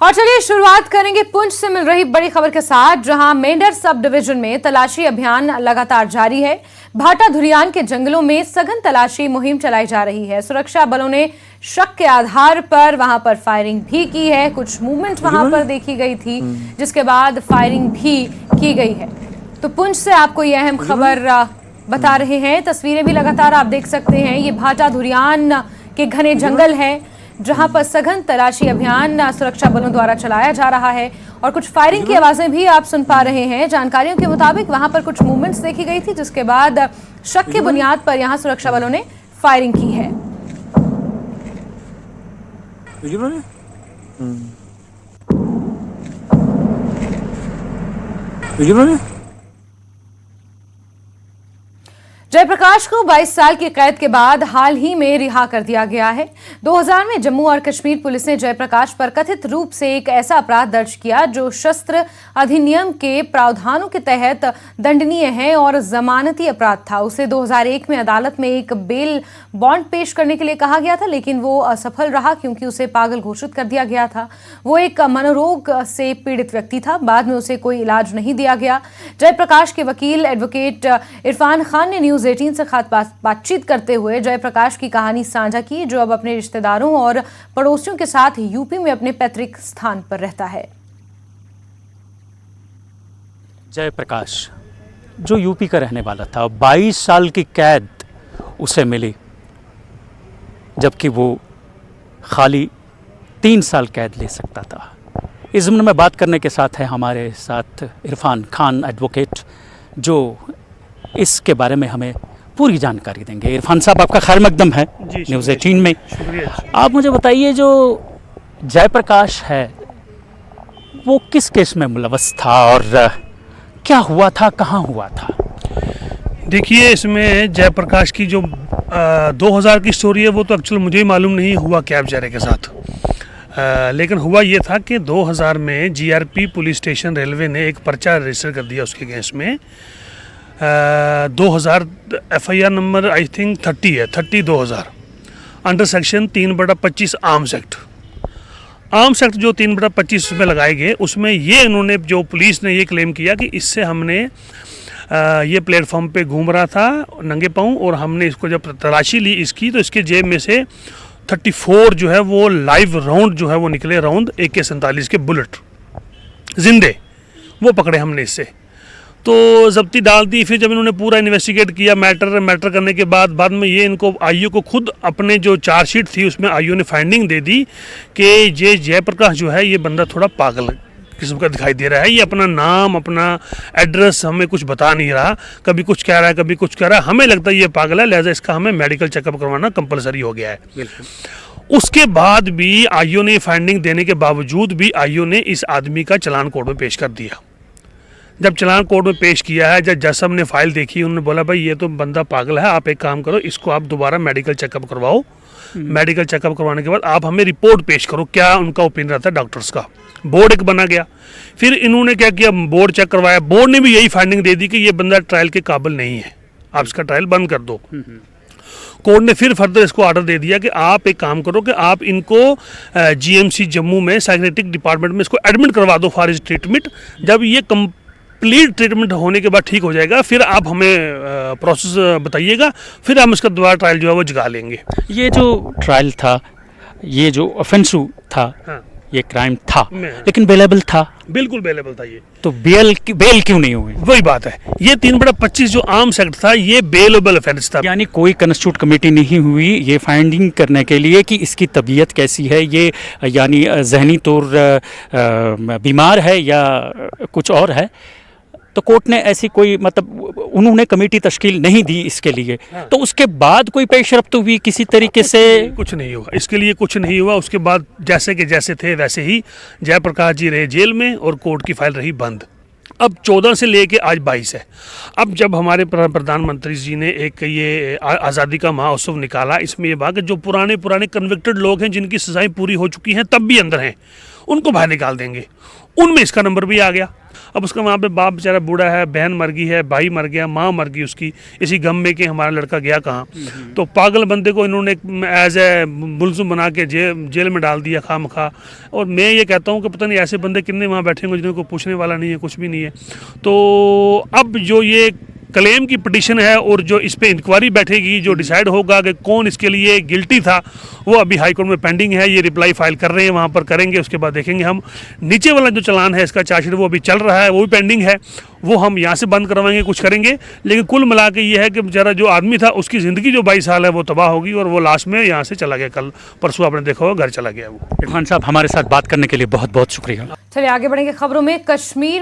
और चलिए शुरुआत करेंगे पुंछ से मिल रही बड़ी खबर के साथ, जहां मेंढर सब डिवीजन में तलाशी अभियान लगातार जारी है। भाटा धुरियान के जंगलों में सघन तलाशी मुहिम चलाई जा रही है। सुरक्षा बलों ने शक के आधार पर वहां पर फायरिंग भी की है। कुछ मूवमेंट वहां पर देखी गई थी, जिसके बाद फायरिंग भी की गई है। तो पुंछ से आपको ये अहम खबर बता रहे हैं। तस्वीरें भी लगातार आप देख सकते हैं। ये भाटा धुरियान के घने जंगल है, जहां पर सघन तलाशी अभियान सुरक्षा बलों द्वारा चलाया जा रहा है और कुछ फायरिंग की आवाजें भी आप सुन पा रहे हैं। जानकारियों के मुताबिक वहां पर कुछ मूवमेंट्स देखी गई थी, जिसके बाद शक की बुनियाद पर यहां सुरक्षा बलों ने फायरिंग की है। जयप्रकाश को 22 साल की कैद के बाद हाल ही में रिहा कर दिया गया है। 2000 में जम्मू और कश्मीर पुलिस ने जयप्रकाश पर कथित रूप से एक ऐसा अपराध दर्ज किया जो शस्त्र अधिनियम के प्रावधानों के तहत दंडनीय है और जमानती अपराध था। उसे 2001 में अदालत में एक बेल बॉन्ड पेश करने के लिए कहा गया था, लेकिन वो असफल रहा क्योंकि उसे पागल घोषित कर दिया गया था। वो एक मनोरोग से पीड़ित व्यक्ति था। बाद में उसे कोई इलाज नहीं दिया गया। जयप्रकाश के वकील एडवोकेट इरफान खान ने न्यूज़ 18 से खास बातचीत करते हुए जयप्रकाश की कहानी साझा की, जो अब अपने रिश्तेदारों और पड़ोसियों के साथ यूपी में अपने पैतृक स्थान पर रहता है। जयप्रकाश जो यूपी का रहने वाला था, 22 साल की कैद उसे मिली, जबकि वो खाली 3 साल कैद ले सकता था। इस ज़िम्न में बात करने के साथ है हमारे साथ इरफान खान एडवोकेट, जो इसके बारे में हमें पूरी जानकारी देंगे। इरफान साहब, आपका खैर मकदम है न्यूज़ 18 में। आप मुझे बताइए, जो जयप्रकाश है वो किस केस में मुलव्वस था और क्या हुआ था, कहाँ हुआ था? देखिए, इसमें जयप्रकाश की जो 2000 की स्टोरी है वो तो एक्चुअली मुझे ही मालूम नहीं हुआ क्या बेचारे के साथ। लेकिन हुआ ये था कि 2000 में जीआरपी पुलिस स्टेशन रेलवे ने एक पर्चा रजिस्टर कर दिया उसके अगेंस्ट में। 2000 FIR नंबर आई थिंक 30 है, 30/2000 under section 3/25 arms act. Arms act जो 3/25 में लगाए गए, उसमें ये इन्होंने, जो पुलिस ने ये क्लेम किया कि इससे हमने ये प्लेटफॉर्म पे घूम रहा था नंगे पाँव, और हमने इसको जब तलाशी ली इसकी, तो इसके जेब में से 34 जो है वो लाइव राउंड जो है वो निकले, राउंड AK-47 के बुलेट जिंदे, वो पकड़े हमने इससे। तो जब्ती डाल दी। फिर जब इन्होंने पूरा इन्वेस्टिगेट किया मैटर करने के बाद में ये इनको आईओ को खुद अपने जो चार्जशीट थी उसमें आईओ ने फाइंडिंग दे दी कि ये जयप्रकाश जो है ये बंदा थोड़ा पागल किस्म का दिखाई दे रहा है। ये अपना नाम, अपना एड्रेस हमें कुछ बता नहीं रहा, कभी कुछ कह रहा है, कभी कुछ कह रहा है। हमें लगता है ये पागल है, लिहाजा इसका हमें मेडिकल चेकअप करवाना कंपलसरी हो गया है। उसके बाद भी आईओ ने फाइंडिंग देने के बावजूद भी आईओ ने इस आदमी का चालान कोर्ट में पेश कर दिया। जब चालान कोर्ट में पेश किया है, जब जज साहब ने फाइल देखी, उन्होंने बोला भाई ये तो बंदा पागल है, आप एक काम करो, इसको आप दोबारा मेडिकल चेकअप करवाओ। मेडिकल चेकअप करवाने के बाद आप हमें रिपोर्ट पेश करो, क्या उनका ओपिनियन रहता है डॉक्टर्स का। बोर्ड एक बना गया। फिर इन्होंने क्या किया, बोर्ड चेक करवाया। बोर्ड ने भी यही फाइंडिंग दे दी कि ये बंदा ट्रायल के काबिल नहीं है, आप इसका ट्रायल बंद कर दो। कोर्ट ने फिर फर्दर इसको ऑर्डर दे दिया कि आप एक काम करो कि आप इनको GMC जम्मू में साइकेट्रिक डिपार्टमेंट में इसको एडमिट करवा दो फॉर हिज ट्रीटमेंट। जब ये कंप्लीट ट्रीटमेंट होने के बाद ठीक हो जाएगा, फिर आप हमें प्रोसेस बताइएगा, फिर हम इसका दोबारा ट्रायल जो है वो जगा लेंगे। ये जो ट्रायल था, ये जो ऑफेंस था, हाँ, ये क्राइम था, लेकिन बेलेबल था। बिल्कुल बेलेबल था ये। तो बेल क्यों नहीं हुई? वही बात है, ये 3/25 जो आर्म्स एक्ट था ये बेलेबल ऑफेंस था। यानी कोई कंस्टिट्यूट कमेटी नहीं हुई ये फाइंडिंग करने के लिए कि इसकी तबीयत कैसी है, ये यानी जहनी तौर बीमार है या कुछ और है। तो कोर्ट ने ऐसी कोई, मतलब उन्होंने कमेटी तश्कील नहीं दी इसके लिए। हाँ। तो उसके बाद कोई पेशरफ्त हुई किसी तरीके से? कुछ नहीं हुआ, इसके लिए कुछ नहीं हुआ। उसके बाद जैसे के जैसे थे वैसे ही जयप्रकाश जी रहे जेल में और कोर्ट की फाइल रही बंद। अब 14 से लेके आज 22 है। अब जब हमारे प्रधानमंत्री जी ने एक ये आज़ादी का महोत्सव निकाला, इसमें ये बात जो पुराने कन्विक्टेड लोग हैं जिनकी सजाएं पूरी हो चुकी हैं तब भी अंदर हैं, उनको बाहर निकाल देंगे। उनमें इसका नंबर भी आ गया। अब उसका वहाँ पे बाप बेचारा बूढ़ा है, बहन मर गई है, भाई मर गया, माँ मर गई उसकी, इसी गम में कि हमारा लड़का गया कहाँ। तो पागल बंदे को इन्होंने एज ए मुलजुम बना के जेल में डाल दिया खामखा। और मैं ये कहता हूँ कि पता नहीं ऐसे बंदे कितने वहाँ बैठे होंगे जिनको पूछने वाला नहीं है, कुछ भी नहीं है। तो अब जो ये क्लेम की पिटीशन है और जो इस पे इंक्वायरी बैठेगी, जो डिसाइड होगा कि कौन इसके लिए गिल्टी था, वो अभी हाई कोर्ट में पेंडिंग है। ये रिप्लाई फाइल कर रहे हैं, वहाँ पर करेंगे, उसके बाद देखेंगे हम। नीचे वाला जो चालान है इसका चार्जशीट वो अभी चल रहा है, वो भी पेंडिंग है, वो हम यहाँ से बंद करवाएंगे, कुछ करेंगे। लेकिन कुल मिला के ये है कि बेचारा जो आदमी था उसकी ज़िंदगी जो 22 साल है वो तबाह होगी, और वो लास्ट में यहाँ से चला गया। कल परसों आपने देखा होगा घर चला गया वो। इरफान साहब, हमारे साथ बात करने के लिए बहुत बहुत शुक्रिया। चलिए आगे बढ़ेंगे खबरों में। कश्मीर